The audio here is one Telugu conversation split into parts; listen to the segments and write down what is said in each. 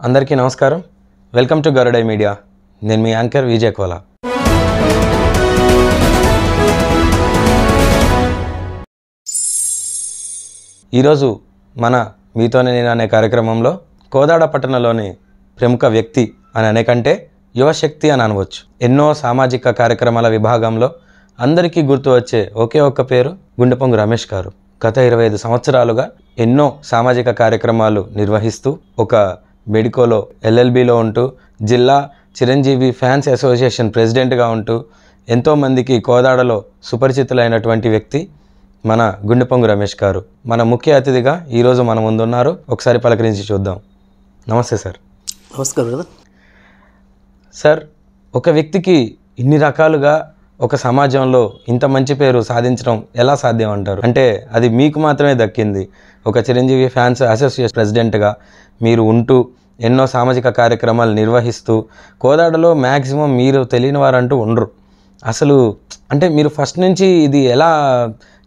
అందరికీ నమస్కారం. Welcome to Garudai media. నేను మీ యాంకర్ విజయ్ కోలా. ఈరోజు మన మీతోనే నేను అనే కార్యక్రమంలో కోదాడ పట్టణంలోని ప్రముఖ వ్యక్తి అని అనేకంటే యువశక్తి అని అనవచ్చు. ఎన్నో సామాజిక కార్యక్రమాల విభాగంలో అందరికీ గుర్తు వచ్చే ఒకే ఒక్క పేరు గుండెపొంగు రమేష్ గారు. గత 25 సంవత్సరాలుగా ఎన్నో సామాజిక కార్యక్రమాలు నిర్వహిస్తూ ఒక మెడికోలో LLBలో ఉంటూ జిల్లా చిరంజీవి ఫ్యాన్స్ అసోసియేషన్ ప్రెసిడెంట్గా ఉంటూ ఎంతోమందికి కోదాడలో సుపరిచితులైనటువంటి వ్యక్తి మన గుండెపొంగు రమేష్ గారు. మన ముఖ్య అతిథిగా ఈరోజు మన ముందున్నారు. ఒకసారి పలకరించి చూద్దాం. నమస్తే సార్. నమస్కారం సార్. ఒక వ్యక్తికి ఇన్ని రకాలుగా ఒక సమాజంలో ఇంత మంచి పేరు సాధించడం ఎలా సాధ్యం అంటారు? అంటే అది మీకు మాత్రమే దక్కింది. ఒక చిరంజీవి ఫ్యాన్స్ అసోసియేషన్ ప్రెసిడెంట్గా మీరు ఉంటూ ఎన్నో సామాజిక కార్యక్రమాలు నిర్వహిస్తూ కోదాడలో మ్యాక్సిమం మీరు తెలియని వారంటూ ఉండరు. అసలు అంటే మీరు ఫస్ట్ నుంచి ఇది ఎలా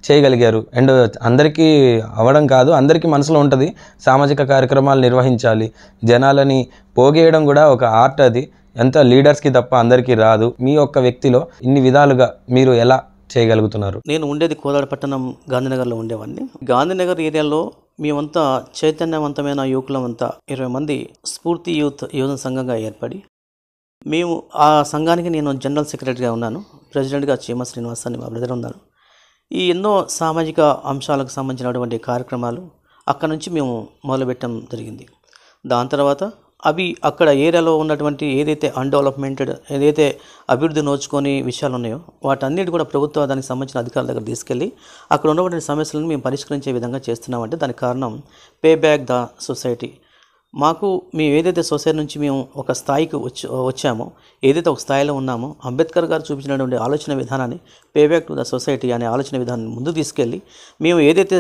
చేయగలిగారు? అండ్ అందరికీ అవ్వడం కాదు, అందరికీ మనసులో ఉంటుంది సామాజిక కార్యక్రమాలు నిర్వహించాలి, జనాలని పోగేయడం కూడా ఒక ఆర్ట్. అది ఎంత లీడర్స్కి తప్ప అందరికీ రాదు. మీ యొక్క వ్యక్తిలో ఇన్ని విధాలుగా మీరు ఎలా చేయగలుగుతున్నారు? నేను ఉండేది కోదాడ పట్టణం గాంధీనగర్లో ఉండేవాడిని. గాంధీనగర్ ఏరియాలో మేమంతా చైతన్యవంతమైన యువకులమంతా 20 మంది స్ఫూర్తి యువజన సంఘంగా ఏర్పడి మేము ఆ సంఘానికి నేను జనరల్ సెక్రటరీగా ఉన్నాను. ప్రెసిడెంట్గా చీమ శ్రీనివాస్ అని మా బ్రదర్ ఉన్నారు. ఈ ఎన్నో సామాజిక అంశాలకు సంబంధించినటువంటి కార్యక్రమాలు అక్కడ నుంచి మేము మొదలుపెట్టడం జరిగింది. దాని తర్వాత అవి అక్కడ ఏరియాలో ఉన్నటువంటి ఏదైతే అన్డెవలప్మెంటెడ్ ఏదైతే అభివృద్ధి నోచుకొని విషయాలు ఉన్నాయో వాటన్నిటి కూడా ప్రభుత్వ దానికి సంబంధించిన అధికారుల దగ్గర తీసుకెళ్ళి అక్కడ ఉన్నటువంటి సమస్యలను మేము పరిష్కరించే విధంగా చేస్తున్నామంటే దానికి కారణం పే బ్యాక్ ద సొసైటీ. మేము ఏదైతే సొసైటీ నుంచి మేము ఒక స్థాయికి వచ్చామో, ఏదైతే ఒక స్థాయిలో ఉన్నామో, అంబేద్కర్ గారు చూపించినటువంటి ఆలోచన విధానాన్ని pay back to the society అనే ఆలోచన విధానాన్ని ముందుకు తీసుకెళ్ళి మేము ఏదైతే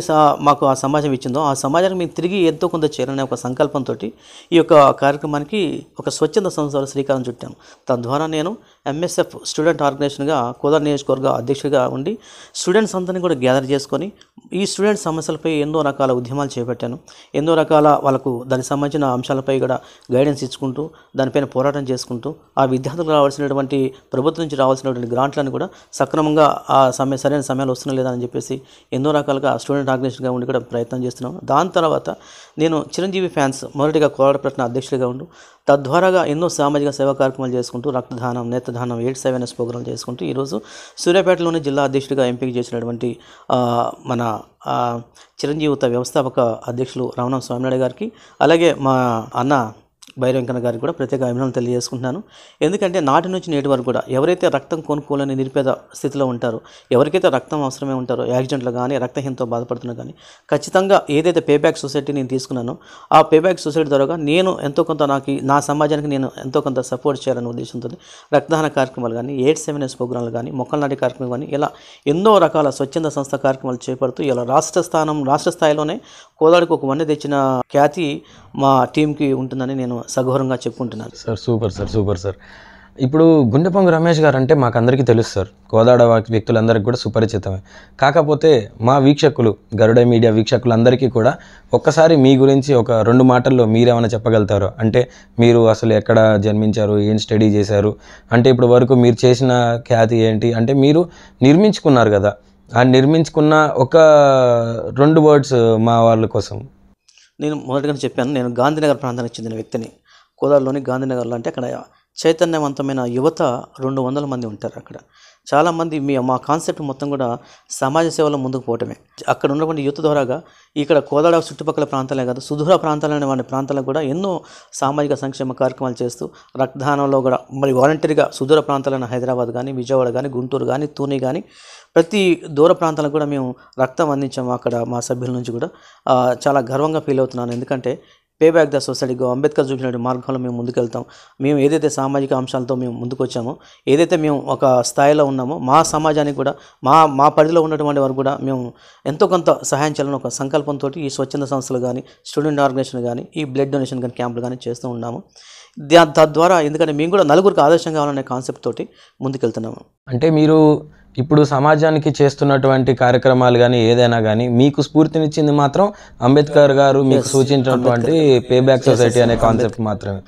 మాకు ఆ సమాజం ఇచ్చిందో ఆ సమాజానికి మేము తిరిగి ఎంతో కొంత చేయాలనే ఒక సంకల్పంతో ఈ యొక్క కార్యక్రమానికి ఒక స్వచ్ఛంద సంస్థలు శ్రీకారం చుట్టాము. తద్వారా నేను MSF స్టూడెంట్ ఆర్గనైజేషన్గా కోదాడ నియోజకవర్గ అధ్యక్షుడిగా ఉండి స్టూడెంట్స్ అందరినీ కూడా గ్యాదర్ చేసుకొని ఈ స్టూడెంట్ సమస్యలపై ఎన్నో రకాల ఉద్యమాలు చేపట్టాను. ఎన్నో రకాల వాళ్ళకు దానికి సంబంధించిన అంశాలపై కూడా గైడెన్స్ ఇచ్చుకుంటూ దానిపైన పోరాటం చేసుకుంటూ ఆ విద్యార్థులకు రావాల్సినటువంటి ప్రభుత్వం నుంచి రావాల్సినటువంటి గ్రాంట్లను కూడా సక్రమంగా సరైన సమయాలు వస్తున్నా లేదని చెప్పేసి ఎన్నో రకాలుగా స్టూడెంట్ ఆర్గనైజేషన్గా ఉండి కూడా ప్రయత్నం చేస్తున్నాను. దాని తర్వాత నేను చిరంజీవి ఫ్యాన్స్ మొదటిగా కోదాడ పట్టణ అధ్యక్షుడిగా ఉంటూ తద్వారాగా ఎన్నో సామాజిక సేవా కార్యక్రమాలు చేసుకుంటూ రక్తదానం, నేత్రదానం, ఎయిడ్స్ అవేర్నెస్ ప్రోగ్రాంలు చేసుకుంటూ ఈరోజు సూర్యాపేటలోని జిల్లా అధ్యక్షుడిగా ఎంపిక చేసినటువంటి మన చిరంజీవిత వ్యవస్థాపక అధ్యక్షులు రమణ స్వామినాయుడు గారికి, అలాగే మా అన్న బైరంకన్న గారికి కూడా ప్రత్యేక అభినందనలు తెలియజేసుకుంటున్నాను. ఎందుకంటే నాటి నుంచి నేటి వరకు కూడా ఎవరైతే రక్తం కొనుక్కోలేని నిరుపేద స్థితిలో ఉంటారో, ఎవరికైతే రక్తం అవసరమే ఉంటారో, యాక్సిడెంట్లు కానీ రక్తహీనతో బాధపడుతున్నా కానీ ఖచ్చితంగా ఏదైతే పేబ్యాక్ సొసైటీ నేను తీసుకున్నానో ఆ పేబ్యాక్ సొసైటీ ద్వారా నేను ఎంతో కొంత నా సమాజానికి నేను ఎంతో కొంత సపోర్ట్ చేయాలనే ఉద్దేశంతో రక్తదాన కార్యక్రమాలు కానీ, ఎయిడ్స్ అవేర్నెస్ ప్రోగ్రాంలు కానీ, మొక్కల నాటి కార్యక్రమాలు కానీ ఇలా ఎన్నో రకాల స్వచ్ఛంద సంస్థ కార్యక్రమాలు చేపడుతూ ఇలా రాష్ట్ర స్థాయిలోనే కోదాడికి ఒక వన్నె తెచ్చిన ఖ్యాతి మా టీంకి ఉంటుందని నేను సగౌరవంగా చెప్పుకుంటున్నాను. Sir super sir. ఇప్పుడు గుండెపొంగు రమేష్ గారు అంటే మాకు అందరికీ తెలుసు సార్, కోదాడ వ్యక్తులందరికీ కూడా సుపరిచితమే. కాకపోతే మా వీక్షకులు, గరుడై మీడియా వీక్షకులందరికీ కూడా ఒక్కసారి మీ గురించి ఒక 2 మాటల్లో మీరేమైనా చెప్పగలుగుతారో? అంటే మీరు అసలు ఎక్కడ జన్మించారు, ఏం స్టడీ చేశారు, అంటే ఇప్పుడు వరకు మీరు చేసిన ఖ్యాతి ఏంటి, అంటే మీరు నిర్మించుకున్నారు కదా, ఆ నిర్మించుకున్న ఒక 2 వర్డ్స్ మా వాళ్ళ కోసం. నేను మొదటగానే చెప్పాను, నేను గాంధీనగర్ ప్రాంతానికి చెందిన వ్యక్తిని. కోదాడలోని గాంధీనగర్లో అంటే అక్కడ చైతన్యవంతమైన యువత 200 మంది ఉంటారు. అక్కడ చాలామంది మా కాన్సెప్ట్ మొత్తం కూడా సమాజ సేవలో ముందుకు పోవటమే. అక్కడ ఉన్నటువంటి యువత ద్వారాగా ఇక్కడ కోదాడ చుట్టుపక్కల ప్రాంతాలే కాదు, సుదూర ప్రాంతాలైన వాటి ప్రాంతాలకు కూడా ఎన్నో సామాజిక సంక్షేమ కార్యక్రమాలు చేస్తూ రక్తదానంలో కూడా మరి వాలంటరీగా సుదూర ప్రాంతాలైన హైదరాబాద్ కానీ, విజయవాడ కానీ, గుంటూరు కానీ, తూని కానీ ప్రతి దూర ప్రాంతాలకు కూడా మేము రక్తం అందించాము. అక్కడ మా సభ్యుల నుంచి కూడా చాలా గర్వంగా ఫీల్ అవుతున్నాను. ఎందుకంటే పే బ్యాక్ ద సొసైటీగా అంబేద్కర్ చూపించిన మార్గంలో మేము ముందుకెళ్తాం. మేము ఏదైతే సామాజిక అంశాలతో మేము ముందుకు వచ్చామో, ఏదైతే మేము ఒక స్థాయిలో ఉన్నామో మా సమాజానికి కూడా మా పరిధిలో ఉన్నటువంటి వారు కూడా మేము ఎంతో కొంత సహాయం చేయాలని ఒక సంకల్పంతో ఈ స్వచ్ఛంద సంస్థలు కానీ, స్టూడెంట్ ఆర్గనైజేషన్ కానీ, ఈ బ్లడ్ డొనేషన్ కానీ క్యాంపులు కానీ చేస్తూ ఉన్నాము. తద్వారా ఎందుకంటే మేము కూడా నలుగురికి ఆదర్శం కావాలనే కాన్సెప్ట్ తోటి ముందుకెళ్తున్నాము. అంటే మీరు ఇప్పుడు సమాజానికి చేస్తున్నటువంటి కార్యక్రమాలు కానీ ఏదైనా కానీ మీకు స్ఫూర్తినిచ్చింది మాత్రం అంబేద్కర్ గారు మీకు సూచించినటువంటి పే బ్యాక్ సొసైటీ అనే కాన్సెప్ట్ మాత్రమే.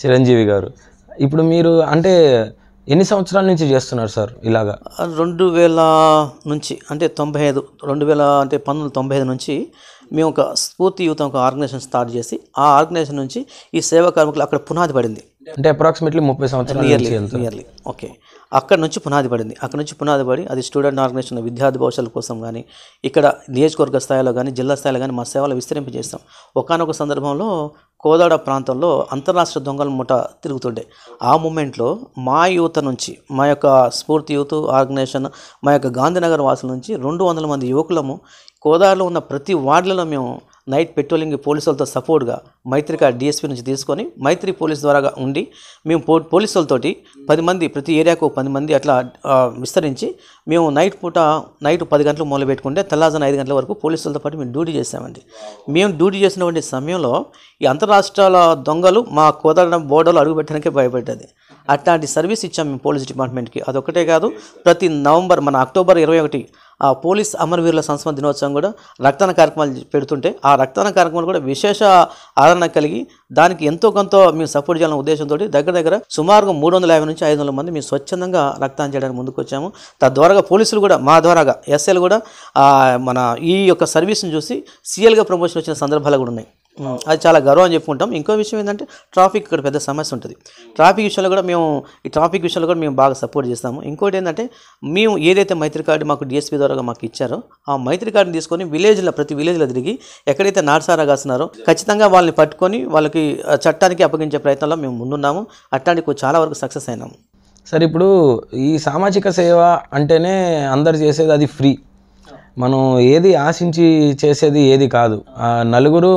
చిరంజీవి గారు ఇప్పుడు మీరు అంటే ఎన్ని సంవత్సరాల నుంచి చేస్తున్నారు సార్ ఇలాగా? 2000 నుంచి అంటే 95 అంటే 1995 నుంచి మేము ఒక స్ఫూర్తి యూత్ ఒక ఆర్గనైజేషన్ స్టార్ట్ చేసి ఆ ఆర్గనైజేషన్ నుంచి ఈ సేవా కార్మికులు అక్కడ పునాది పడింది. అంటే అప్రాక్సిమేట్లీ 30 సంవత్సరాలు ఇయర్లీ. ఓకే, అక్కడ నుంచి పునాది పడింది. అక్కడ నుంచి పునాది పడి అది స్టూడెంట్ ఆర్గనైజేషన్ విద్యార్థి భవిష్యత్తు కోసం కానీ ఇక్కడ నియోజకవర్గ స్థాయిలో కానీ జిల్లా స్థాయిలో కానీ మా సేవలు విస్తరింపజేస్తాం. ఒకానొక సందర్భంలో కోదాడ ప్రాంతంలో అంతర్రాష్ట్ర దొంగల ముఠ తిరుగుతుండే. ఆ మూమెంట్లో మా యువత నుంచి మా యొక్క స్ఫూర్తి యూత్ ఆర్గనైజేషన్ మా యొక్క గాంధీనగర్ వాసుల నుంచి 200 మంది యువకులము కోదాడలో ఉన్న ప్రతి వార్డులలో మేము నైట్ పెట్రోలింగ్ పోలీసులతో సపోర్ట్గా మైత్రిక డిఎస్పీ నుంచి తీసుకొని మైత్రి పోలీస్ ద్వారా ఉండి మేము పోలీసులతోటి 10 మంది ప్రతి ఏరియాకు 10 మంది అట్లా విస్తరించి మేము నైట్ 10 గంటలకు మొదలు పెట్టుకుంటే తెల్లారుజామున 5 గంటల వరకు పోలీసులతో పాటు మేము డ్యూటీ చేసామండి. మేము డ్యూటీ చేసినటువంటి సమయంలో ఈ అంతరాష్ట్రాల దొంగలు మా కోదాడ బోర్డర్లో అడుగుపెట్టడానికే భయపడ్డది. అట్లాంటి సర్వీస్ ఇచ్చాం మేము పోలీస్ డిపార్ట్మెంట్కి. అదొక్కటే కాదు, ప్రతి నవంబర్ అక్టోబర్ 21 ఆ పోలీస్ అమరవీరుల సంస్మరణ దినోత్సవం కూడా రక్తదాన కార్యక్రమాలు పెడుతుంటే ఆ రక్తదాన కార్యక్రమాలు కూడా విశేష ఆదరణ కలిగి దానికి ఎంతో కొంత మేము సపోర్ట్ చేయాలనే ఉద్దేశంతో దగ్గర సుమారుగా 350 నుంచి 500 మంది మేము స్వచ్ఛందంగా రక్తదానం చేయడానికి ముందుకు వచ్చాము. తద్వారా పోలీసులు కూడా మా ద్వారాగా ఎస్ఐలు కూడా మన ఈ యొక్క సర్వీస్ని చూసి సీఎల్గా ప్రమోషన్ వచ్చిన సందర్భాలు కూడా ఉన్నాయి. అది చాలా గర్వం అని చెప్పుకుంటాం. ఇంకో విషయం ఏంటంటే ట్రాఫిక్ ఇక్కడ పెద్ద సమస్య ఉంటుంది. ట్రాఫిక్ విషయంలో కూడా మేము బాగా సపోర్ట్ చేస్తాము. ఇంకోటి ఏంటంటే మేము ఏదైతే మైత్రి కార్డు మాకు డిఎస్పీ ద్వారా మాకు ఇచ్చారో ఆ మైత్రి కార్డుని తీసుకొని ప్రతి విలేజ్లో తిరిగి ఎక్కడైతే నాటుసారా కాస్తున్నారో ఖచ్చితంగా వాళ్ళని పట్టుకొని వాళ్ళకి చట్టానికి అప్పగించే ప్రయత్నంలో మేము ముందున్నాము. అట్లాంటి చాలా వరకు సక్సెస్ అయినాము. సార్ ఇప్పుడు ఈ సామాజిక సేవ అంటేనే అందరు చేసేది అది ఫ్రీ, మనం ఏది ఆశించి చేసేది ఏది కాదు. నలుగురు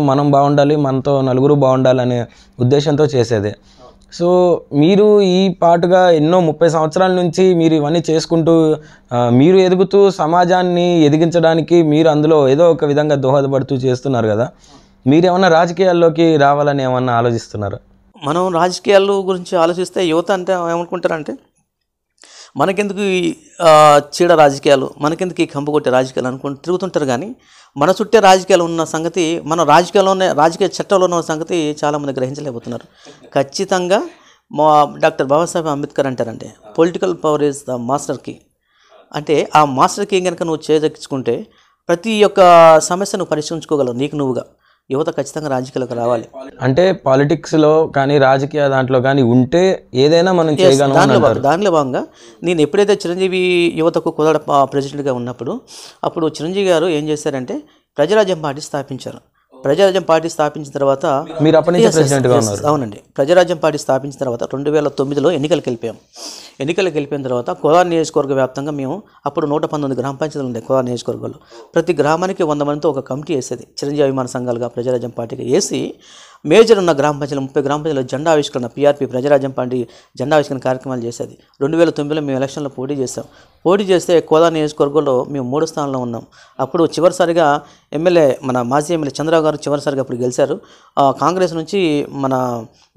మనం బాగుండాలి, మనతో నలుగురు బాగుండాలి అనే ఉద్దేశంతో చేసేదే. సో మీరు ఈ పాటుగా ఎన్నో 30 సంవత్సరాల నుంచి మీరు ఇవన్నీ చేసుకుంటూ మీరు ఎదుగుతూ సమాజాన్ని ఎదిగించడానికి మీరు అందులో ఏదో ఒక విధంగా దోహదపడుతూ చేస్తున్నారు కదా. మీరేమన్నా రాజకీయాల్లోకి రావాలని ఏమన్నా ఆలోచిస్తున్నారా? మనం రాజకీయాల గురించి ఆలోచిస్తే యువత అంటే ఏమనుకుంటారంటే మనకెందుకు ఈ చీడ రాజకీయాలు, మనకెందుకు ఈ కంప కొట్టే రాజకీయాలు అనుకుంటూ తిరుగుతుంటారు. కానీ మన చుట్టే రాజకీయాలు ఉన్న సంగతి, మన రాజకీయ చట్టంలో ఉన్న సంగతి చాలామంది గ్రహించలేకపోతున్నారు. ఖచ్చితంగా డాక్టర్ బాబాసాహెబ్ అంబేద్కర్ అంటారంటే political power is the master key. అంటే ఆ మాస్టర్ కీ కనుక నువ్వు చేదక్కించుకుంటే ప్రతి ఒక్క సమస్యను పరిష్కరించుకోగలవు నీకు నువ్వుగా. యువత ఖచ్చితంగా రాజకీయాలకు రావాలి. అంటే పాలిటిక్స్లో కానీ రాజకీయ దాంట్లో కానీ ఉంటే ఏదైనా మనం చేయగలం. దానిలో భాగంగా నేను ఎప్పుడైతే చిరంజీవి యువతకు కోదాడ ప్రెసిడెంట్గా ఉన్నప్పుడు అప్పుడు చిరంజీవి గారు ఏం చేశారంటే ప్రజారాజ్యం పార్టీ స్థాపించారు. ప్రజారాజ్యం పార్టీ స్థాపించిన తర్వాత మీరు అప్పటి నుంచి ప్రెసిడెంట్గా ఉన్నారు? అవునండి. ప్రజారాజ్యం పార్టీ స్థాపించిన తర్వాత 2009లో ఎన్నికలకు వెళ్ళిపోయిన తర్వాత కోదాడ నియోజకవర్గ వ్యాప్తంగా మేము అప్పుడు 119 గ్రామ పంచాయతీలు ఉండే కోదాడ నియోజకవర్గంలో. ప్రతి గ్రామానికి 100 మందితో ఒక కమిటీ వేసేది చిరంజీవి అభిమాన సంఘాలుగా ప్రజారాజ్యం పార్టీకి వేసి మేజర్ ఉన్న గ్రామ పంచాయతీలు 30 గ్రామ పంచాయతీలో జెండా ఆవిష్కరణ PRP ప్రజారాజ్యం పార్టీ జెండా ఆవిష్కరణ కార్యక్రమాలు చేసేది. 2009లో మేము ఎలక్షన్లో పోటీ చేస్తే కోదాడ నియోజకవర్గంలో మేము 3వ స్థానంలో ఉన్నాం. అప్పుడు చివరిసారిగా మాజీ ఎమ్మెల్యే చంద్రరావు గారు చివరిసారిగా అప్పుడు గెలిచారు. కాంగ్రెస్ నుంచి మన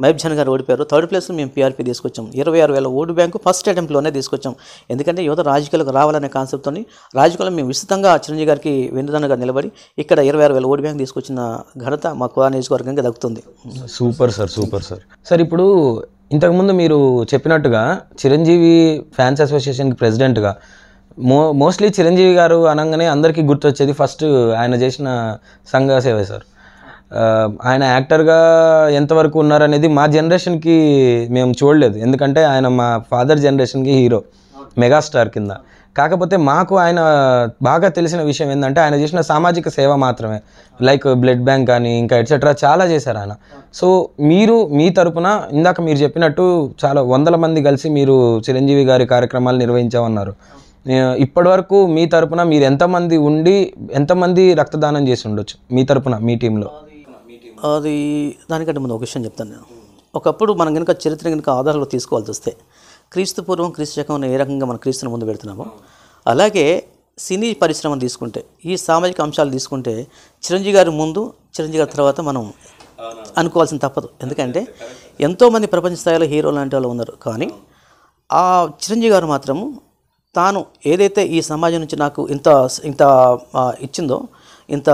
మహబూబ్జాన్ గారు ఓడిపోయారు. 3rd ప్లేస్లో మేము PRP తీసుకొచ్చాం. 26,000 ఓటు బ్యాంకు ఫస్ట్ అటెంప్ట్లోనే తీసుకొచ్చాం. ఎందుకంటే యువత రాజకీయాలకు రావాలనే కాన్సెప్ట్తో రాజకీయాలు మేము విస్తృతంగా చిరంజీవి గారికి వెన్నుదన్నుగా నిలబడి ఇక్కడ 26,000 ఓటు బ్యాంక్ తీసుకొచ్చిన ఘనత మా కోదాడ నియోజకవర్గంగా దక్కుతుంది. Super sir. సార్ ఇప్పుడు ఇంతకుముందు మీరు చెప్పినట్టుగా చిరంజీవి ఫ్యాన్స్ అసోసియేషన్కి ప్రెసిడెంట్గా మోస్ట్లీ చిరంజీవి గారు అనగానే అందరికీ గుర్తొచ్చేది ఫస్ట్ ఆయన చేసిన సంఘ సేవ సార్. ఆయన యాక్టర్గా ఎంతవరకు ఉన్నారనేది మా జనరేషన్కి మేము చూడలేదు. ఎందుకంటే ఆయన మా ఫాదర్ జనరేషన్కి హీరో, మెగాస్టార్ కింద. కాకపోతే మాకు ఆయన బాగా తెలిసిన విషయం ఏంటంటే ఆయన చేసిన సామాజిక సేవ మాత్రమే. లైక్ బ్లడ్ బ్యాంక్ కానీ ఇంకా ఎట్సెట్రా చాలా చేశారు ఆయన. సో మీరు మీ తరపున ఇందాక మీరు చెప్పినట్టు చాలా 100 మంది కలిసి మీరు చిరంజీవి గారి కార్యక్రమాలు నిర్వహించామన్నారు. ఇప్పటి వరకు మీ తరపున మీరు ఎంతమంది రక్తదానం చేసి ఉండొచ్చు మీ తరపున మీ టీంలో? అది దానికంటే ముందు ఒక విషయం చెప్తాను నేను. ఒకప్పుడు మనం కనుక చరిత్ర ఆధారాలు తీసుకోవాల్సి వస్తే క్రీస్తు పూర్వం క్రీస్తు శకం ఏ రకంగా మనం క్రీస్తుని ముందు పెడుతున్నామో అలాగే సినీ పరిశ్రమను తీసుకుంటే ఈ సామాజిక అంశాలు తీసుకుంటే చిరంజీవి గారి ముందు చిరంజీవి గారి తర్వాత మనం అనుకోవాల్సిన తప్పదు. ఎందుకంటే ఎంతోమంది ప్రపంచ స్థాయిలో హీరోలు లాంటి వాళ్ళు ఉన్నారు. కానీ ఆ చిరంజీవి గారు మాత్రము తాను ఏదైతే ఈ సమాజం నుంచి నాకు ఇంత ఇంత ఇచ్చిందో, ఇంత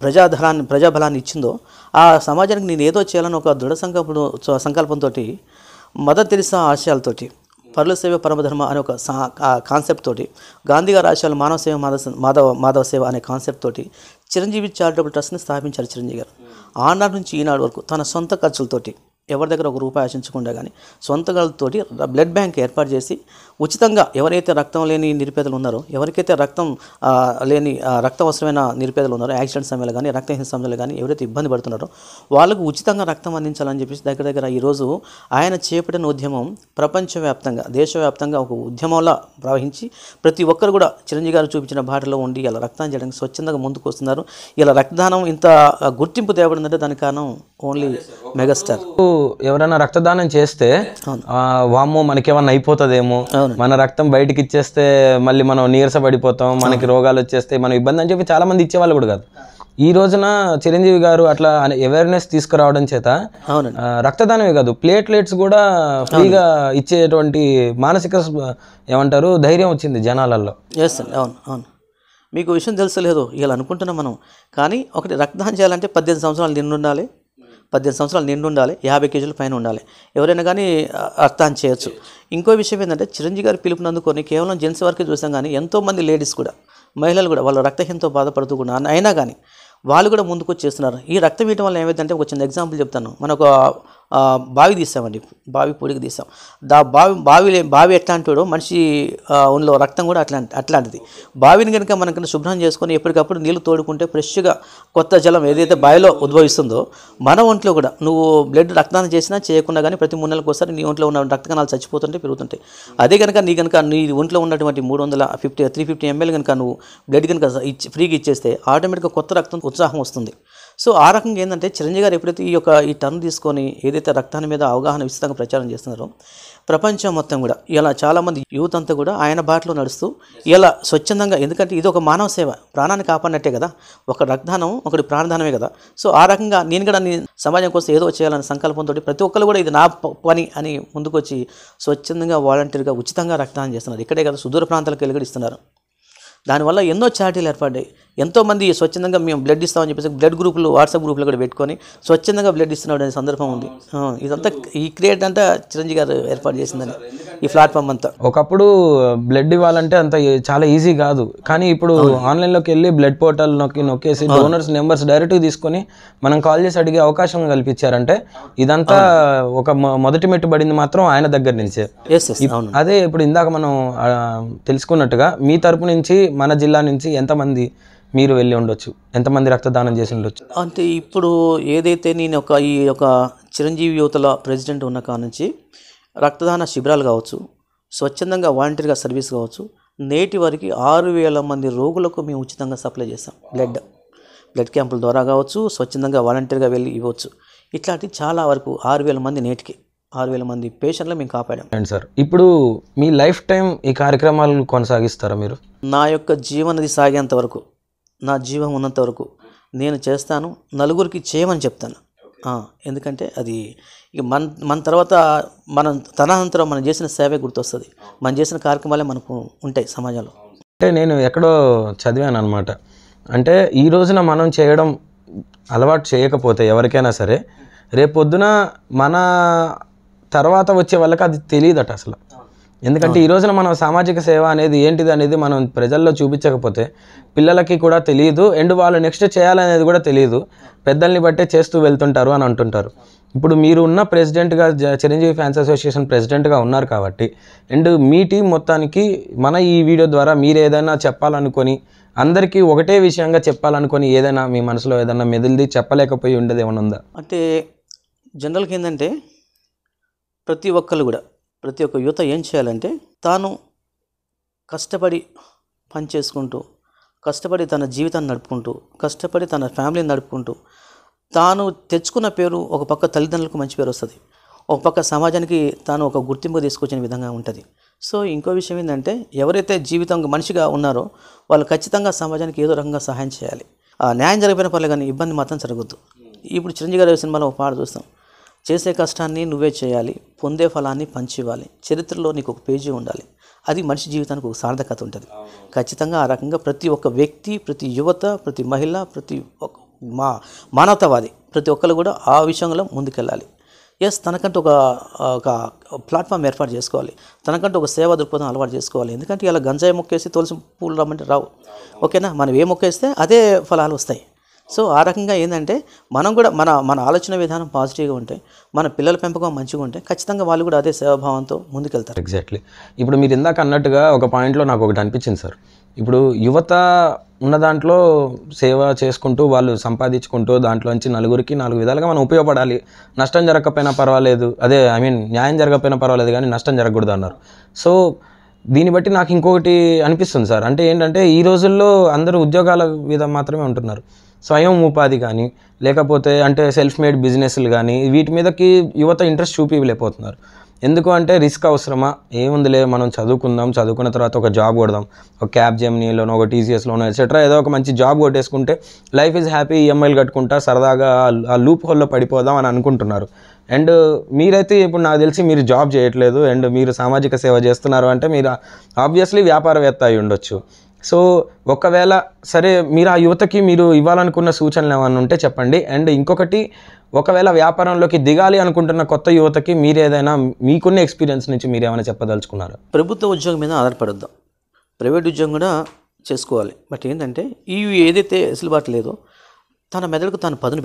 ప్రజాబలాన్ని ఇచ్చిందో, ఆ సమాజానికి నేను ఏదో చేయాలని ఒక దృఢ సంకల్పంతో మదర్ తెరిసా ఆశయాలతోటి పరుల సేవ పరమధర్మ అనే ఒక కాన్సెప్ట్ తోటి, గాంధీ గారి ఆశయాలు మానవ సేవ మాధవ సేవ అనే కాన్సెప్ట్ తోటి చిరంజీవి చారిటబుల్ ట్రస్ట్ని స్థాపించారు చిరంజీవి గారు. ఆనాడు నుంచి ఈనాడు వరకు తన సొంత ఖర్చులతోటి, ఎవరి దగ్గర ఒక రూపాయి ఆశించకుండా కానీ సొంత ఖర్చులతోటి బ్లడ్ బ్యాంక్ ఏర్పాటు చేసి ఉచితంగా ఎవరైతే రక్తం లేని నిరుపేదలు ఉన్నారో, ఎవరికైతే రక్తం లేని రక్తం అవసరమైన నిరుపేదలు ఉన్నారో, యాక్సిడెంట్ సమయంలో కానీ రక్తహీన సమయంలో కానీ ఎవరైతే ఇబ్బంది పడుతున్నారో వాళ్ళకు ఉచితంగా రక్తం అందించాలని చెప్పేసి దగ్గర ఈరోజు ఆయన చేపట్టిన ఉద్యమం ప్రపంచవ్యాప్తంగా, దేశవ్యాప్తంగా ఒక ఉద్యమంలా ప్రవహించి ప్రతి ఒక్కరు కూడా చిరంజీవి గారు చూపించిన బాటలో ఉండి ఇలా రక్తదానం చేయడానికి స్వచ్ఛందంగా ముందుకు వస్తున్నారు. ఇలా రక్తదానం ఇంత గుర్తింపు తేబడిందంటే దానికి కారణం ఓన్లీ మెగాస్టార్. ఎవరైనా రక్తదానం చేస్తే వామ్మో మనకేమన్నా అయిపోతుందేమో, మన రక్తం బయటికి ఇచ్చేస్తే మళ్ళీ మనం నీరస పడిపోతాం, మనకి రోగాలు వచ్చేస్తే మనం ఇబ్బంది అని చెప్పి చాలా మంది ఇచ్చేవాళ్ళు కూడా కాదు. ఈ రోజున చిరంజీవి గారు అట్లా అవేర్నెస్ తీసుకురావడం చేత రక్తదానమే కాదు, ప్లేట్లెట్స్ కూడా ఫ్రీగా ఇచ్చేటువంటి మానసిక ఏమంటారు ధైర్యం వచ్చింది జనాలలో. అవును అవును, మీకు విషయం తెలుసలేదు ఇలా అనుకుంటున్నాం మనం. కానీ ఒకటి రక్తదానం చేయాలంటే 18 సంవత్సరాలు నిండు ఉండాలి, 18 సంవత్సరాలు నిండు ఉండాలి, 50 కేజీల పైన ఉండాలి, ఎవరైనా కానీ రక్తదానం చేయొచ్చు. ఇంకో విషయం ఏంటంటే చిరంజీవి గారి పిలుపునందుకొని కేవలం జెంట్స్ వరకే చూసాం, కానీ ఎంతోమంది లేడీస్ కూడా, మహిళలు కూడా వాళ్ళ రక్తహీనతో బాధపడుతూ కూడా అయినా కానీ వాళ్ళు కూడా ముందుకు వచ్చి చేస్తున్నారు. ఈ రక్తం ఇవ్వడం వల్ల ఏమైందంటే ఒక చిన్న ఎగ్జాంపుల్ చెప్తాను. మనకు బావి తీసామండి, బావి పొడికి తీసాం. బావి ఎట్లాంటివాడో మనిషి ఒంట్లో రక్తం కూడా అట్లాంటిది. బావిని కనుక మనం శుభ్రం చేసుకొని ఎప్పటికప్పుడు నీళ్లు తోడుకుంటే ఫ్రెష్గా కొత్త జలం ఏదైతే బావిలో ఉద్భవిస్తుందో మన ఒంట్లో కూడా నువ్వు బ్లడ్ రక్తదానం చేసినా చేయకుండా కానీ ప్రతి 3 నెలలకు ఒకసారి నీ ఒంట్లో ఉన్న రక్త కణాలు చచ్చిపోతుంటే పెరుగుతుంటాయి. అదే కనుక నీ ఒంట్లో ఉన్నటువంటి 350 ml కనుక నువ్వు బ్లడ్ కనుక ఫ్రీగా ఇచ్చేస్తే ఆటోమేటిక్గా కొత్త రక్తం ఉత్సాహం వస్తుంది. సో ఆ రకంగా ఏంటంటే చిరంజీవి గారు ఎప్పుడైతే ఈ టర్న్ తీసుకొని ఏదైతే రక్తాన్ని మీద అవగాహన విస్తృతంగా ప్రచారం చేస్తున్నారో ప్రపంచం మొత్తం కూడా ఇలా చాలామంది యూత్ అంతా కూడా ఆయన బాటలో నడుస్తూ ఇలా స్వచ్ఛందంగా, ఎందుకంటే ఇది ఒక మానవ సేవ, ప్రాణాన్ని కాపాడినట్టే కదా, ఒక రక్తదానం ఒకటి ప్రాణదానమే కదా. సో ఆ రకంగా నేను కూడా సమాజం కోసం ఏదో చేయాలనే సంకల్పంతో ప్రతి ఒక్కరు కూడా ఇది నా పని అని ముందుకొచ్చి స్వచ్ఛందంగా వాలంటీర్గా ఉచితంగా రక్తదానం చేస్తున్నారు. ఇక్కడే కదా సుదూర ప్రాంతాలకు వెలుగడిస్తున్నారు. దానివల్ల ఎన్నో చారిటీలు ఏర్పడ్డాయి. ఎంతోమంది స్వచ్ఛందంగా మేము బ్లడ్ ఇస్తామని చెప్పేసి బ్లడ్ గ్రూపులు, వాట్సాప్ గ్రూపులు కూడా పెట్టుకొని స్వచ్ఛందంగా బ్లడ్ ఇస్తున్నాడు అనే సందర్భం ఉంది. ఇదంతా ఈ క్రియేట్ అంతా చిరంజీవి గారు ఏర్పాటు చేసిందని ఈ ప్లాట్ఫామ్ అంతా. ఒకప్పుడు బ్లడ్ ఇవ్వాలంటే అంత చాలా ఈజీ కాదు, కానీ ఇప్పుడు ఆన్లైన్లోకి వెళ్ళి బ్లడ్ పోర్టల్ నొక్కేసి డోనర్స్ నెంబర్స్ డైరెక్ట్గా తీసుకొని మనం కాల్ చేసి అడిగే అవకాశం కల్పించారంటే ఇదంతా ఒక మొదటి మెట్టు పడింది మాత్రం ఆయన దగ్గర నుంచే. అదే ఇప్పుడు ఇందాక మనం తెలుసుకున్నట్టుగా మీ తరపు నుంచి మన జిల్లా నుంచి ఎంతమంది మీరు వెళ్ళి ఉండొచ్చు, ఎంతమంది రక్తదానం చేసి ఉండొచ్చు? అంటే ఇప్పుడు ఏదైతే నేను ఈ యొక్క చిరంజీవి యువతల ప్రెసిడెంట్ ఉన్న కాడ నుంచి రక్తదాన శిబిరాలు కావచ్చు, స్వచ్ఛందంగా వాలంటీర్గా సర్వీస్ కావచ్చు, నేటి వరకు 6,000 మంది రోగులకు మేము ఉచితంగా సప్లై చేస్తాం. బ్లడ్ క్యాంపుల ద్వారా కావచ్చు, స్వచ్ఛందంగా వాలంటీర్గా వెళ్ళి ఇవ్వచ్చు. ఇట్లాంటి చాలా వరకు 6,000 మంది, నేటికి 6,000 మంది పేషెంట్లు మేము కాపాడాం. సార్ ఇప్పుడు మీ లైఫ్ టైం ఈ కార్యక్రమాలు కొనసాగిస్తారా మీరు? నా యొక్క జీవనది సాగేంత వరకు, నా జీవం ఉన్నంత వరకు నేను చేస్తాను, నలుగురికి చేయమని చెప్తాను. ఎందుకంటే అది ఇక మన తర్వాత మనం తదనంతరం మనం చేసిన సేవే గుర్తొస్తుంది, మనం చేసిన కార్యక్రమాలే మనకు ఉంటాయి సమాజంలో. అంటే నేను ఎక్కడో చదివాను అనమాట, అంటే ఈ రోజున మనం చేయడం అలవాటు చేయకపోతే ఎవరికైనా సరే రేపొద్దున మన తర్వాత వచ్చే వాళ్ళకి అది తెలియదట అసలు. ఎందుకంటే ఈ రోజున మనం సామాజిక సేవ అనేది ఏంటిది అనేది మనం ప్రజల్లో చూపించకపోతే పిల్లలకి కూడా తెలియదు, అండ్ వాళ్ళు నెక్స్ట్ చేయాలనేది కూడా తెలియదు, పెద్దల్ని బట్టే చేస్తూ వెళ్తుంటారు అని అంటుంటారు. ఇప్పుడు మీరు ఉన్న ప్రెసిడెంట్గా, చిరంజీవి ఫ్యాన్స్ అసోసియేషన్ ప్రెసిడెంట్గా ఉన్నారు కాబట్టి, అండ్ మీ టీం మొత్తానికి మన ఈ వీడియో ద్వారా మీరు ఏదైనా చెప్పాలనుకొని, అందరికీ ఒకటే విషయంగా చెప్పాలనుకొని ఏదైనా మీ మనసులో ఏదైనా మెదిలిది చెప్పలేకపోయి ఉండేది ఏమైనా ఉందా? అంటే జనరల్గా ఏంటంటే ప్రతి ఒక్క యువత ఏం చేయాలంటే తాను కష్టపడి పని చేసుకుంటూ, కష్టపడి తన జీవితాన్ని నడుపుకుంటూ, కష్టపడి తన ఫ్యామిలీని నడుపుకుంటూ, తాను తెచ్చుకున్న పేరు ఒక పక్క తల్లిదండ్రులకు మంచి పేరు వస్తుంది, ఒక పక్క సమాజానికి తాను ఒక గుర్తింపు తీసుకొచ్చిన విధంగా ఉంటుంది. సో ఇంకో విషయం ఏంటంటే ఎవరైతే జీవితం మనిషిగా ఉన్నారో వాళ్ళు ఖచ్చితంగా సమాజానికి ఏదో రకంగా సహాయం చేయాలి. న్యాయం జరిగిపోయిన పర్లేదు కానీ ఇబ్బంది మాత్రం జరగద్దు. ఇప్పుడు చిరంజీవి గారి సినిమాలో ఒక పాట చూస్తాం, చేసే కష్టాన్ని నువ్వే చేయాలి, పొందే ఫలాన్ని పంచివ్వాలి, చరిత్రలో నీకు ఒక పేజీ ఉండాలి, అది మనిషి జీవితానికి ఒక సార్థకత ఉంటుంది. ఖచ్చితంగా ఆ రకంగా ప్రతి ఒక్క వ్యక్తి, ప్రతి యువత, ప్రతి మహిళ, ప్రతి ఒక్క మానవతావాది ప్రతి ఒక్కరు కూడా ఆ విషయంలో ముందుకెళ్ళాలి. తనకంటూ ఒక ప్లాట్ఫామ్ ఏర్పాటు చేసుకోవాలి, తనకంటూ ఒక సేవా దృక్పథం అలవాటు చేసుకోవాలి. ఎందుకంటే ఇలా గంజాయి మొక్కేసి తులసి పూలు రమ్మంటే రావు. ఓకేనా, మనం ఏ మొక్కేస్తే అదే ఫలాలు వస్తాయి. సో ఆ రకంగా ఏంటంటే మనం కూడా మన ఆలోచన విధానం పాజిటివ్గా ఉంటే, మన పిల్లల పెంపకం మంచిగా ఉంటే ఖచ్చితంగా వాళ్ళు కూడా అదే సేవాభావంతో ముందుకెళ్తారు. ఎగ్జాక్ట్లీ. ఇప్పుడు మీరు ఇందాక అన్నట్టుగా ఒక పాయింట్లో నాకు ఒకటి అనిపించింది సార్. ఇప్పుడు యువత ఉన్న దాంట్లో సేవ చేసుకుంటూ వాళ్ళు సంపాదించుకుంటూ దాంట్లోంచి నలుగురికి 4 విధాలుగా మనం ఉపయోగపడాలి. నష్టం జరగకపోయినా పర్వాలేదు, న్యాయం జరగకపోయినా పర్వాలేదు, కానీ నష్టం జరగకూడదు అన్నారు. సో దీన్ని బట్టి నాకు ఇంకొకటి అనిపిస్తుంది సార్. అంటే ఏంటంటే ఈ రోజుల్లో అందరూ ఉద్యోగాల మీద మాత్రమే ఉంటున్నారు. స్వయం ఉపాధి కానీ లేకపోతే అంటే సెల్ఫ్ మేడ్ బిజినెస్లు కానీ వీటి మీదకి యువత ఇంట్రెస్ట్ చూపించలేకపోతున్నారు. ఎందుకు అంటే రిస్క్ అవసరమా, ఏముందిలే మనం చదువుకున్న తర్వాత ఒక జాబ్ కొడదాం, ఒక క్యాబ్ జెమినీలోనో ఒక టీసీఎస్లోనో ఎట్సెట్రా ఏదో ఒక మంచి జాబ్ కొట్టేసుకుంటే లైఫ్ ఈజ్ హ్యాపీ, ఈఎంఐలు కట్టుకుంటా సరదాగా ఆ లూప్ హోల్లో పడిపోదాం అని అనుకుంటున్నారు. అండ్ మీరైతే ఇప్పుడు నాకు తెలిసి మీరు జాబ్ చేయట్లేదు అండ్ మీరు సామాజిక సేవ చేస్తున్నారు అంటే మీరు ఆబ్వియస్లీ వ్యాపారవేత్త అయి ఉండొచ్చు. సో ఒకవేళ సరే మీరు ఆ యువతకి మీరు ఇవ్వాలనుకున్న సూచనలు ఏమైనా ఉంటే చెప్పండి. అండ్ ఇంకొకటి, ఒకవేళ వ్యాపారంలోకి దిగాలి అనుకుంటున్న కొత్త యువతకి మీరు ఏదైనా మీకున్న ఎక్స్పీరియన్స్ నుంచి మీరు ఏమైనా చెప్పదలుచుకున్నారు? ప్రభుత్వ ఉద్యోగం మీద ఆధారపడద్దాం, ప్రైవేట్ ఉద్యోగం కూడా చేసుకోవాలి. బట్ ఏంటంటే ఏదైతే వెసులుబాటు లేదో తన మెదడుకు తాను పదును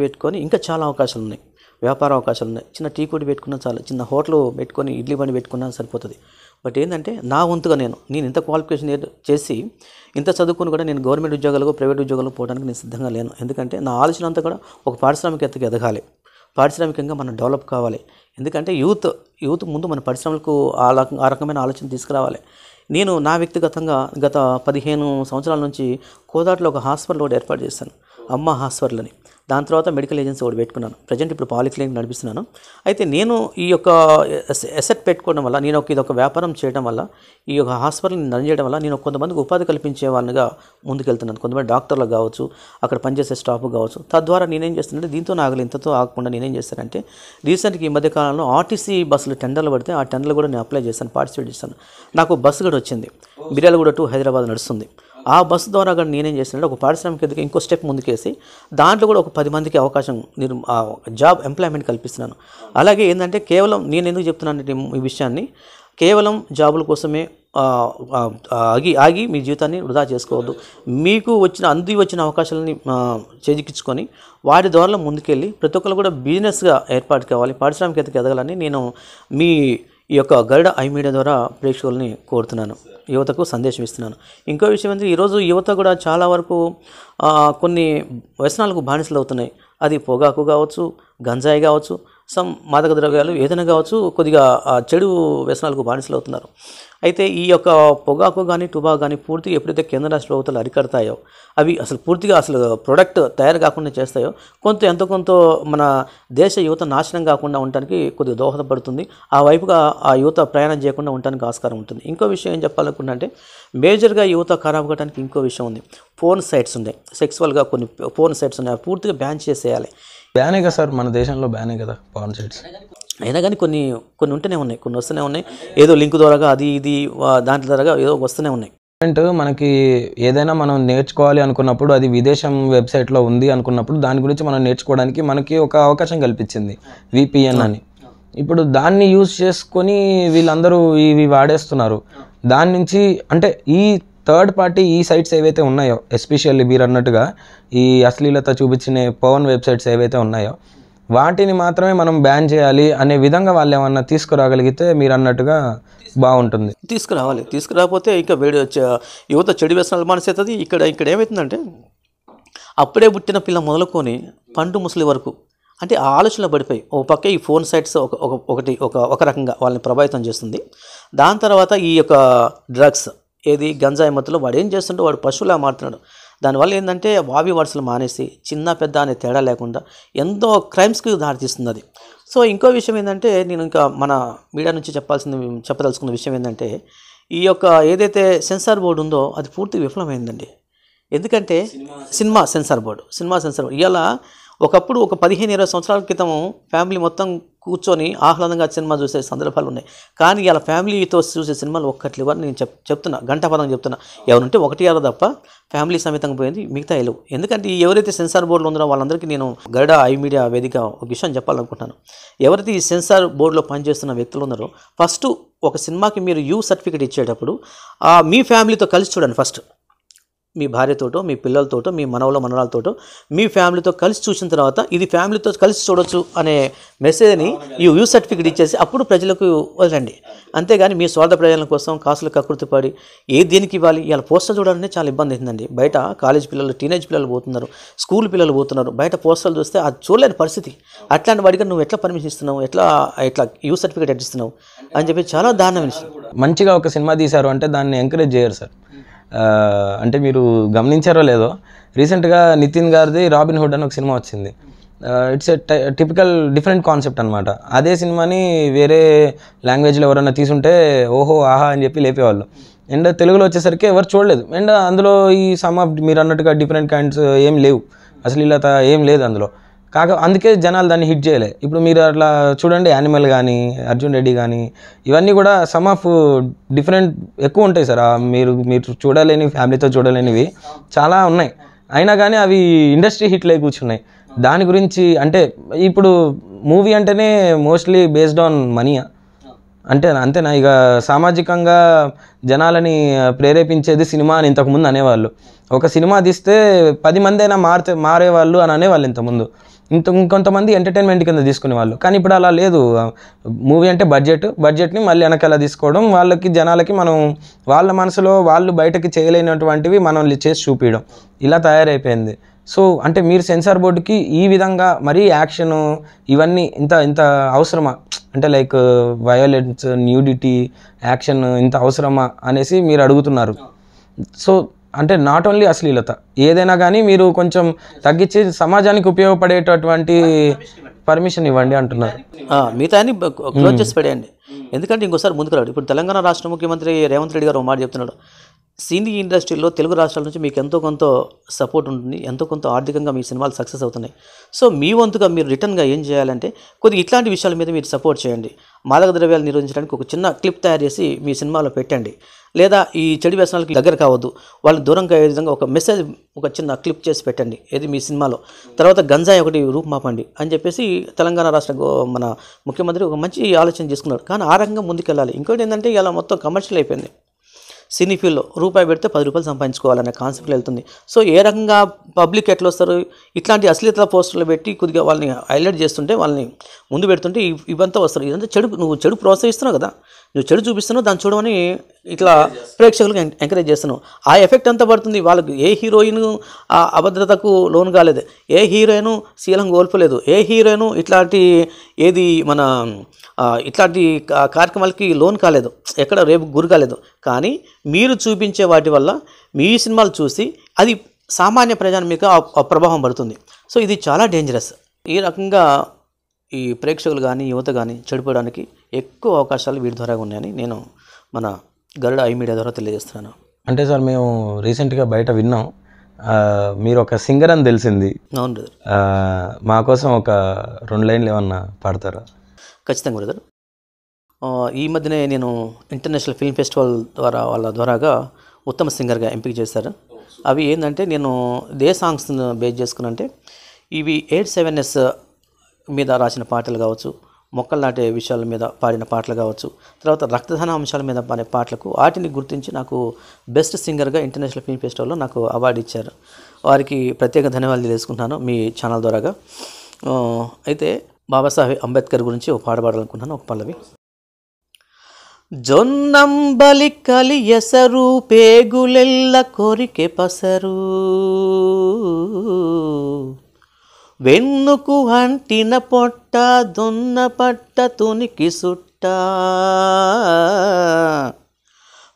పెట్టుకొని ఇంకా చాలా అవకాశాలు ఉన్నాయి, వ్యాపార అవకాశాలు ఉన్నాయి. చిన్న టీ కొట్టు పెట్టుకున్నా చాలు, చిన్న హోటల్ పెట్టుకొని ఇడ్లీ బండి పెట్టుకున్నా సరిపోతుంది. బట్ ఏంటంటే నా వంతుగా నేను ఇంత క్వాలిఫికేషన్ చేసి ఇంత చదువుకుని కూడా నేను గవర్నమెంట్ ఉద్యోగాలకు ప్రైవేట్ ఉద్యోగాలకు పోవడానికి నేను సిద్ధంగా లేను. ఎందుకంటే నా ఆలోచన అంతా కూడా ఒక పారిశ్రామికవేత్తకి ఎదగాలి, పారిశ్రామికంగా మనం డెవలప్ కావాలి. ఎందుకంటే యూత్ ముందు మన పరిశ్రమలకు ఆ రకమైన ఆలోచన తీసుకురావాలి. నేను నా వ్యక్తిగతంగా గత 15 సంవత్సరాల నుంచి కోదాట్లో ఒక హాస్పిటల్ ఒకటి ఏర్పాటు చేశాను, అమ్మ హాస్పిటల్ అని. దాని తర్వాత మెడికల్ ఏజెన్సీ ఒకటి పెట్టుకున్నాను. ప్రజెంట్ ఇప్పుడు పాలిక్లినిక్ నడిపిస్తున్నాను. అయితే నేను ఈ యొక్క ఎసెట్ పెట్టుకోవడం వల్ల, నేను ఇదొక వ్యాపారం చేయడం వల్ల, ఈ యొక్క హాస్పిటల్ని రన్ చేయడం వల్ల నేను కొంతమందికి ఉపాధి కల్పించే వాళ్ళనిగా ముందుకెళ్తున్నాను. కొంతమంది డాక్టర్లు కావచ్చు, అక్కడ పనిచేసే స్టాఫ్ కావచ్చు. తద్వారా నేనేం చేస్తానంటే దీంతో ఆగలి ఇంతతో ఆగకుండా నేనేం చేస్తానంటే రీసెంట్గా ఈ మధ్యకాలంలో ఆర్టీసీ బస్సులు టెండర్లు పడితే ఆ టెండర్లు కూడా నేను అప్లై చేశాను, పార్టిసిపేట్ చేశాను. నాకు బస్సు కూడా వచ్చింది, మిర్యాలగూడ టు హైదరాబాద్ నడుస్తుంది. ఆ బస్సు ద్వారా కూడా నేనేం చేస్తానంటే ఒక పారిశ్రామిక ఇంకో స్టెప్ ముందుకేసి దాంట్లో కూడా ఒక 10 మందికి అవకాశం జాబ్ ఎంప్లాయ్మెంట్ కల్పిస్తున్నాను. అలాగే ఏంటంటే కేవలం నేను ఎందుకు చెప్తున్నానంటే ఈ విషయాన్ని, కేవలం జాబుల కోసమే ఆగి మీ జీవితాన్ని వృధా చేసుకోవద్దు. మీకు వచ్చిన అవకాశాలని చేజిక్కించుకొని వాటి ద్వారా ముందుకెళ్ళి ప్రతి ఒక్కరు కూడా బిజినెస్గా ఏర్పాటు కావాలి, పారిశ్రామికతకి ఎదగాలని నేను మీ ఈ యొక్క గరుడ ఐ మీడియా ద్వారా ప్రేక్షకుల్ని కోరుతున్నాను, యువతకు సందేశం ఇస్తున్నాను. ఇంకో విషయం ఏంటంటే ఈరోజు యువత కూడా చాలా వరకు కొన్ని వ్యసనాలకు బానిసలు అవుతున్నాయి. అది పొగాకు కావచ్చు, గంజాయి కావచ్చు, మాదక ద్రవ్యాలు ఏదైనా కావచ్చు, కొద్దిగా చెడు వ్యసనాలకు బానిసలు అవుతున్నారు. అయితే ఈ యొక్క పొగాకు కానీ టుబాకు కానీ పూర్తిగా ఎప్పుడైతే కేంద్ర రాష్ట్ర ప్రభుత్వాలు అరికడతాయో, అవి పూర్తిగా ప్రొడక్ట్ తయారు కాకుండా చేస్తాయో ఎంతో కొంత మన దేశ యువత నాశనం కాకుండా ఉండడానికి కొద్దిగా దోహదపడుతుంది. ఆ వైపుగా ఆ యువత ప్రయాణం చేయకుండా ఉండడానికి ఆస్కారం ఉంటుంది. ఇంకో విషయం ఏం చెప్పాలనుకుంటే, మేజర్గా యువత ఖరాబ్ కావడానికి ఇంకో విషయం ఉంది. ఫోన్ సైట్స్ ఉన్నాయి, సెక్సువల్గా కొన్ని ఫోన్ సైట్స్ ఉన్నాయి, పూర్తిగా బ్యాన్ చేసేయాలి. బ్యానే కదా సార్, మన దేశంలో బ్యానే కదా ఫోన్ సైట్స్. అయినా కానీ కొన్ని ఉంటూనే ఉన్నాయి, కొన్ని వస్తూనే ఉన్నాయి. ఏదో లింక్ ద్వారాగా ఇది దాంట్లో ద్వారా ఏదో వస్తూనే ఉన్నాయి. మనకి ఏదైనా మనం నేర్చుకోవాలి అనుకున్నప్పుడు అది విదేశం వెబ్సైట్లో ఉంది అనుకున్నప్పుడు దాని గురించి మనం నేర్చుకోవడానికి మనకి ఒక అవకాశం కల్పించింది VPN అని. ఇప్పుడు దాన్ని యూజ్ చేసుకొని వీళ్ళందరూ ఇవి వాడేస్తున్నారు. దాని నుంచి అంటే ఈ థర్డ్ పార్టీ ఈ సైట్స్ ఏవైతే ఉన్నాయో, ఎస్పెషల్లీ మీరు అన్నట్టుగా ఈ అశ్లీలత చూపించిన పవన్ వెబ్సైట్స్ ఏవైతే ఉన్నాయో వాటిని మాత్రమే మనం బ్యాన్ చేయాలి అనే విధంగా వాళ్ళు ఏమన్నా తీసుకురాగలిగితే మీరు అన్నట్టుగా బాగుంటుంది. తీసుకురాకపోతే ఇంకా యువత చెడు వ్యసనాలు మానేసేస్తుంది. ఇక్కడ ఏమవుతుందంటే అప్పుడే పుట్టిన పిల్ల మొదలుకొని పండు ముసలి వరకు అంటే ఆ ఆలోచనలో పడిపోయి ఒక పక్క ఈ ఫోన్ సైట్స్ ఒక రకంగా వాళ్ళని ప్రభావితం చేస్తుంది. దాని తర్వాత ఈ యొక్క డ్రగ్స్ గంజాయి మత్తులో వాడు ఏం చేస్తుంటే వాడు పశువులా మారుతున్నాడు. దానివల్ల ఏంటంటే వావి వరుసలు మానేసి చిన్న పెద్ద అనే తేడా లేకుండా ఎంతో క్రైమ్స్కి దారితీస్తుంది అది. సో ఇంకో విషయం ఏంటంటే నేను ఇంకా మన మీడియా నుంచి చెప్పదలుచుకున్న విషయం ఏంటంటే ఈ యొక్క ఏదైతే సెన్సార్ బోర్డు ఉందో అది పూర్తిగా విఫలమైందండి. ఎందుకంటే సినిమా సెన్సార్ బోర్డు ఇవాళ ఒకప్పుడు ఒక 15-20 సంవత్సరాల క్రితం ఫ్యామిలీ మొత్తం కూర్చొని ఆహ్లాదంగా సినిమా చూసే సందర్భాలు ఉన్నాయి. కానీ ఇలా ఫ్యామిలీతో చూసే సినిమాలు ఒక్కట్లు అని నేను చెప్తున్నా, గంటాపదం చెప్తున్నా. ఎవరుంటే 1-2 తప్ప ఫ్యామిలీ సమేతంగా పోయింది, మిగతా వెళ్ళవు. ఎందుకంటే ఎవరైతే సెన్సార్ బోర్డులో ఉన్నారో వాళ్ళందరికీ నేను గరుడ ఐ మీడియా వేదిక ఒక విషయం చెప్పాలనుకుంటున్నాను. ఎవరైతే ఈ సెన్సార్ బోర్డులో పనిచేస్తున్న వ్యక్తులు ఉన్నారో ఫస్ట్ ఒక సినిమాకి మీరు యూ సర్టిఫికేట్ ఇచ్చేటప్పుడు మీ ఫ్యామిలీతో కలిసి చూడండి. ఫస్ట్ మీ భార్యతోటో, మీ పిల్లలతోటో, మీ మనవరాలతోటో, మీ ఫ్యామిలీతో కలిసి చూసిన తర్వాత ఇది ఫ్యామిలీతో కలిసి చూడొచ్చు అనే మెసేజ్ని ఈ యూ సర్టిఫికేట్ ఇచ్చేసి అప్పుడు ప్రజలకు వదలండి. అంతేగాని మీ స్వార్థ ప్రయోజనం కోసం కాసులు కకృతి పడి దేనికి ఇవ్వాలి. ఇలా పోస్టర్ చూడాలంటే చాలా ఇబ్బంది అవుతుందండి. బయట కాలేజ్ పిల్లలు, టీనేజ్ పిల్లలు పోతున్నారు, స్కూల్ పిల్లలు పోతున్నారు, బయట పోస్టర్లు చూస్తే అది చూడలేని పరిస్థితి. అట్లాంటి వాడికి నువ్వు ఎట్లా పర్మిషన్ ఇస్తున్నావు, ఎట్లా యూ సర్టిఫికేట్ ఇస్తున్నావు అని చెప్పి చాలా దారుణమైన విషయం. మంచిగా ఒక సినిమా తీశారు అంటే దాన్ని ఎంకరేజ్ చేయరు సార్. అంటే మీరు గమనించారో లేదో, రీసెంట్గా నితిన్ గారిది రాబిన్ హుడ్ అని ఒక సినిమా వచ్చింది. It's a typical different concept అనమాట. అదే సినిమాని వేరే లాంగ్వేజ్లో ఎవరైనా తీసుంటే ఓహో ఆహా అని చెప్పి లేపేవాళ్ళు. అండ్ తెలుగులో వచ్చేసరికి ఎవరు చూడలేదు. అండ్ అందులో ఈ సమ్ ఆఫ్ మీరు అన్నట్టుగా డిఫరెంట్ కైండ్స్ ఏం లేవు, అశ్లీలత ఏం లేదు అందులో. అందుకే జనాలు దాన్ని హిట్ చేయలే. ఇప్పుడు మీరు అట్లా చూడండి, యానిమల్ కానీ, అర్జున్ రెడ్డి కానీ, ఇవన్నీ కూడా సమ్ ఆఫ్ డిఫరెంట్ ఎక్కువ ఉంటాయి సార్. మీరు చూడలేని, ఫ్యామిలీతో చూడలేనివి చాలా ఉన్నాయి. అయినా కానీ అవి ఇండస్ట్రీ హిట్లే కూర్చున్నాయి. దాని గురించి అంటే ఇప్పుడు మూవీ అంటేనే మోస్ట్లీ బేస్డ్ ఆన్ మనీయా అంతేనా? ఇక సామాజికంగా జనాలని ప్రేరేపించేది సినిమా అని ఇంతకుముందు అనేవాళ్ళు. ఒక సినిమా తీస్తే 10 మంది అయినా మారేవాళ్ళు అని అనేవాళ్ళు ఇంతకుముందు. ఇంకొంతమంది ఎంటర్టైన్మెంట్ కింద తీసుకునే వాళ్ళు. కానీ ఇప్పుడు అలా లేదు. మూవీ అంటే బడ్జెట్ని మళ్ళీ వెనకాల తీసుకోవడం, జనాలకి మనం వాళ్ళ మనసులో వాళ్ళు బయటకి చేయలేనటువంటివి మనం చేసి చూపించడం, ఇలా తయారైపోయింది. సో అంటే మీరు సెన్సార్ బోర్డుకి ఈ విధంగా మరీ యాక్షన్ ఇవన్నీ ఇంత అవసరమా? అంటే లైక్ వయోలెన్స్, న్యూడిటీ, యాక్షన్ ఇంత అవసరమా అనేసి మీరు అడుగుతున్నారు. సో అంటే నాట్ ఓన్లీ అశ్లీలత, ఏదైనా కానీ మీరు కొంచెం తగ్గించి సమాజానికి ఉపయోగపడేటటువంటి పర్మిషన్ ఇవ్వండి అంటున్నారు. మిగతా అని క్లోజ్ చేసి పడేయండి. ఎందుకంటే ఇంకోసారి ముందుకు రాడు. ఇప్పుడు తెలంగాణ రాష్ట్ర ముఖ్యమంత్రి రేవంత్ రెడ్డి గారు ఒక మాట చెప్తున్నాడు. సినీ ఇండస్ట్రీలో తెలుగు రాష్ట్రాల నుంచి మీకు ఎంతో కొంత సపోర్ట్ ఉంటుంది, ఎంతో కొంత ఆర్థికంగా మీ సినిమాలు సక్సెస్ అవుతున్నాయి. సో మీ వంతుగా మీరు రిటర్న్గా ఏం చేయాలంటే కొద్దిగా ఇట్లాంటి విషయాల మీద మీరు సపోర్ట్ చేయండి. మాదక ద్రవ్యాలు నిరోధించడానికి ఒక చిన్న క్లిప్ తయారు చేసి మీ సినిమాలో పెట్టండి. లేదా ఈ చెడు వ్యసనాలకి దగ్గర కావద్దు, వాళ్ళు దూరంగా అయ్యే విధంగా ఒక మెసేజ్, ఒక చిన్న క్లిప్ చేసి పెట్టండి ఏది మీ సినిమాలో. తర్వాత గంజాయి ఒకటి రూపుమాపండి అని చెప్పేసి తెలంగాణ రాష్ట్ర మన ముఖ్యమంత్రి ఒక మంచి ఆలోచన చేసుకున్నాడు. కానీ ఆ రకంగా ముందుకెళ్ళాలి. ఇంకోటి ఏంటంటే ఇలా మొత్తం కమర్షియల్ అయిపోయింది. సినీ ఫీల్డ్లో రూపాయి పెడితే 10 రూపాయలు సంపాదించుకోవాలనే కాన్సెప్ట్లో వెళ్తుంది. సో ఏ రకంగా పబ్లిక్ ఎట్లా వస్తారు, ఇట్లాంటి అశ్లీలత పోస్టర్లు పెట్టి కొద్దిగా వాళ్ళని హైలైట్ చేస్తుంటే, వాళ్ళని ముందు పెడుతుంటే ఇవంతా వస్తారు. ఇదంతా నువ్వు చెడు ప్రోత్సహిస్తున్నావు కదా, నువ్వు చెడు చూపిస్తున్నావు, దాన్ని చూడమని ఇట్లా ప్రేక్షకులకు ఎంకరేజ్ చేస్తున్నావు. ఆ ఎఫెక్ట్ అంతా పడుతుంది. వాళ్ళకి ఏ హీరోయిన్ అభద్రతకు లోను కాలేదు, ఏ హీరోయిన్ శీలం కోల్పోలేదు, ఏ హీరోయిన్ ఇట్లాంటి ఇట్లాంటి కార్యక్రమాలకి లోన్ కాలేదు, ఎక్కడ రేపు గురి కాలేదు. కానీ మీరు చూపించే వాటి వల్ల మీ సినిమాలు చూసి అది సామాన్య ప్రజల మీద ప్రభావం పడుతుంది. సో ఇది చాలా డేంజరస్. ఈ రకంగా ఈ ప్రేక్షకులు కానీ, యువత కానీ చెడిపోవడానికి ఎక్కువ అవకాశాలు వీటి ద్వారా ఉన్నాయని నేను మన గరుడ ఐ మీడియా ద్వారా తెలియజేస్తున్నాను. అంటే సార్ మేము రీసెంట్గా బయట విన్నాం, మీరు ఒక సింగర్ అని తెలిసింది. అవును బ్రదర్. మా కోసం ఒక 2 లైన్లు ఏమన్నా పాడతారా? ఖచ్చితంగా బ్రదర్. ఈ మధ్యనే నేను ఇంటర్నేషనల్ ఫిల్మ్ ఫెస్టివల్ వాళ్ళ ద్వారాగా ఉత్తమ సింగర్గా ఎంపిక చేశారు. అవి ఏంటంటే నేను సాంగ్స్ బేస్ చేసుకున్నంటే ఇవి 8/7 మీద రాసిన పాటలు కావచ్చు, మొక్కలు నాటే విషయాల మీద పాడిన పాటలు కావచ్చు, తర్వాత రక్తదాన అంశాల మీద పాడే పాటలకు వాటిని గుర్తించి నాకు బెస్ట్ సింగర్గా ఇంటర్నేషనల్ ఫిల్మ్ ఫెస్టివల్లో నాకు అవార్డు ఇచ్చారు. వారికి ప్రత్యేక ధన్యవాదాలు తెలుసుకుంటున్నాను మీ ఛానల్ ద్వారాగా. అయితే బాబాసాహెబ్ అంబేద్కర్ గురించి ఒక పాట పాడాలనుకుంటున్నాను, ఒక పల్లవి. జొన్నంబలి కలి ఎసరు పేగులెల్ల కోరికె పసరు, వెన్నుకు అంటిన పొట్ట దొన్న పట్ట తునికి సుట్ట,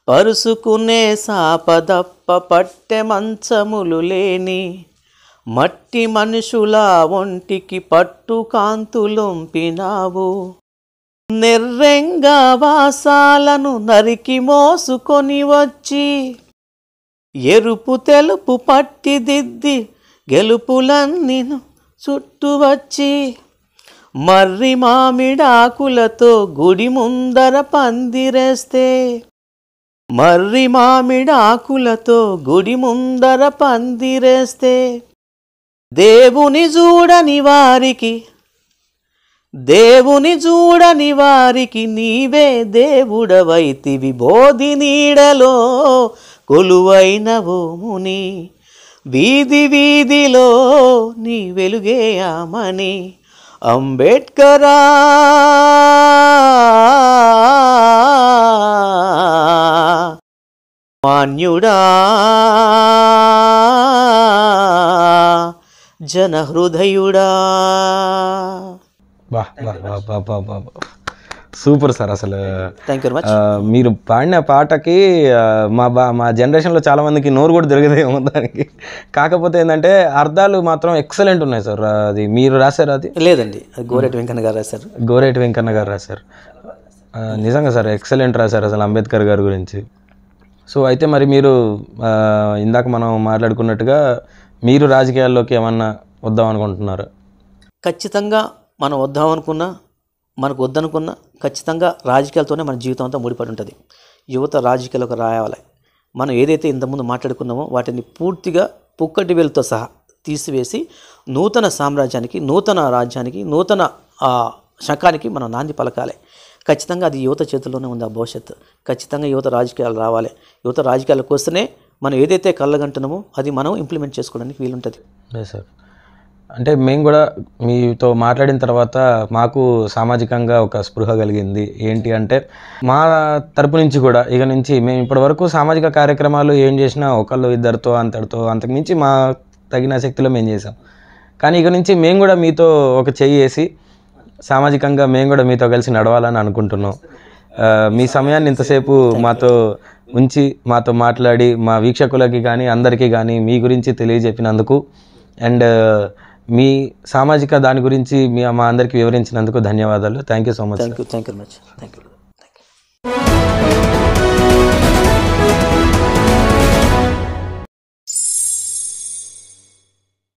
పరుసుకునే సాపదప్ప పట్టె మంచములు లేని మట్టి మనుషుల ఒంటికి పట్టు కాంతులొంపినావు, నెర్రెంగా వాసాలను నరికి మోసుకొని వచ్చి ఎరుపు తెలుపు పట్టిదిద్ది గెలుపులన్నీను చుట్టూ వచ్చి మర్రి మామిడాకులతో గుడి ముందర పందిరేస్తే, మర్రి మామిడాకులతో గుడి ముందర పందిరేస్తే, దేవుని చూడని వారికి, దేవుని చూడని వారికి నీవే దేవుడవైతివి. బోధి నీడలో కొలువైన ఓ ముని, వీధి వీధిలో నీ వెలుగే ఆమని. అంబేడ్కరా మాన్యుడా, జనహృదయుడా. వాహ్ వాహ్ వాహ్ వాహ్ వాహ్ వాహ్. Super sir. అసలు థ్యాంక్ యూ వెరీ మచ్. మీరు పాడిన పాటకి మా జనరేషన్లో చాలా మందికి నోరు కూడా తిరగదేమో దానికి. కాకపోతే ఏంటంటే అర్థాలు మాత్రం ఎక్సలెంట్ ఉన్నాయి సార్. అది మీరు రాశారు? అది లేదండి, అది గోరేటి వెంకన్న గారు రాశారు. గోరేటి వెంకన్న గారు రాశారు. నిజంగా సార్ ఎక్సలెంట్ రాశారు అసలు అంబేద్కర్ గారి గురించి. సో అయితే మరి మీరు ఇందాక మనం మాట్లాడుకున్నట్టుగా మీరు రాజకీయాల్లోకి ఏమన్నా వద్దాం అనుకుంటున్నారా? ఖచ్చితంగా మనం వద్దామనుకున్నా, మనకు వద్దనుకున్నా ఖచ్చితంగా రాజకీయాలతోనే మన జీవితం అంతా ముడిపడి ఉంటుంది. యువత రాజకీయాలకు రావాలి. మనం ఏదైతే ఇంతకుముందు మాట్లాడుకున్నామో వాటిని పూర్తిగా పుక్కటి వేలుతో సహా తీసివేసి నూతన సామ్రాజ్యానికి, నూతన రాజ్యానికి, నూతన శకానికి మనం నాంది పలకాలి. ఖచ్చితంగా అది యువత చేతుల్లోనే ఉంది ఆ భవిష్యత్తు. ఖచ్చితంగా యువత రాజకీయాలు రావాలి. యువత రాజకీయాలకు వస్తేనే మనం ఏదైతే కళ్ళగంటున్నామో అది మనం ఇంప్లిమెంట్ చేసుకోవడానికి వీలుంటుంది. సార్ అంటే మేము కూడా మీతో మాట్లాడిన తర్వాత మాకు సామాజికంగా ఒక స్పృహ కలిగింది. ఏంటి అంటే మా తరపు నుంచి కూడా ఇక నుంచి మేము ఇప్పటివరకు సామాజిక కార్యక్రమాలు ఏం చేసినా ఒకళ్ళు ఇద్దరితో అంతటితో అంతకుమించి మా తగిన శక్తిలో మేము చేసాం. కానీ ఇక నుంచి మేము కూడా మీతో ఒక చెయ్యి వేసి సామాజికంగా మేము కూడా మీతో కలిసి నడవాలని అనుకుంటున్నాం. మీ సమయాన్ని ఇంతసేపు మాతో ఉంచి మాతో మాట్లాడి మా వీక్షకులకి కానీ అందరికీ కానీ మీ గురించి తెలియజెప్పినందుకు అండ్ మీ సామాజిక దాని గురించి మా అందరికీ వివరించినందుకు ధన్యవాదాలు. Thank you so much. Thank you very much. Thank you.